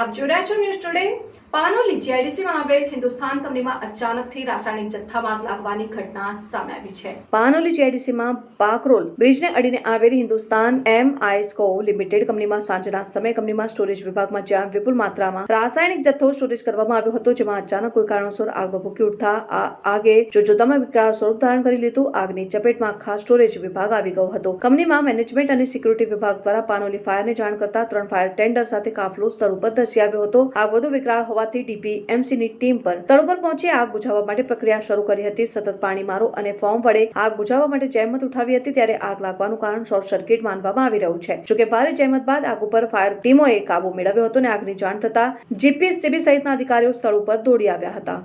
આપ જોઈ રહ્યા છો ન્યૂઝ ટુડે. પાનોલી જીઆઈડીસીમાં આવેલ હિન્દુસ્તાન કંપનીમાં અચાનકથી રાસાયણિક જથ્થામાં આગ લાગવાની ઘટના સામે આવી છે. પાનોલી જીઆઈડીસીમાં પાકરોલ બ્રિજને અડીને આવેલી હિન્દુસ્તાન એમઆઈસ્કો લિમિટેડ કંપનીમાં સાંજના સમયે કંપનીમાં સ્ટોરેજ વિભાગમાં જ્યાં વિપુલ માત્રામાં રાસાયણિક જથ્થો સ્ટોરેજ કરવામાં આવ્યો હતો, જેમાં અચાનક કોઈ કારણોસર આગ ભભૂકી ઉઠતા આગે જોતજોતામાં વિકરાળ સ્વરૂપ ધારણ કરી લીધું. આગની ચપેટમાં આખા સ્ટોરેજ વિભાગ આવી ગયો હતો. કંપનીમાં મેનેજમેન્ટ અને સિક્યુરિટી વિભાગ દ્વારા પાનોલી ફાયરને જાણ કરતા 3 ફાયર ટેન્ડર સાથે કાફલો સ્થળ ઉપર ધસી આવ્યો હતો. આગ વધુ વિકરાળ હોવાથી ડીપીએમસીની ટીમ પર સ્થળ પર પહોંચી આગ બુઝાવવા માટે પ્રક્રિયા શરૂ કરી હતી. સતત પાણીમારો અને ફોર્મ વડે આગ બુઝાવવા માટે જહેમત ઉઠાવી હતી, ત્યારે આગ લાગવાનું કારણ શોર્ટ સર્કિટ માનવામાં આવી રહ્યું છે. જોકે ભારે જહેમત બાદ આગ ઉપર ફાયર ટીમોએ કાબુ મેળવ્યો હતો અને આગની જાણ થતા જીપીસીબી સહિતના અધિકારીઓ સ્થળ ઉપર દોડી આવ્યા હતા.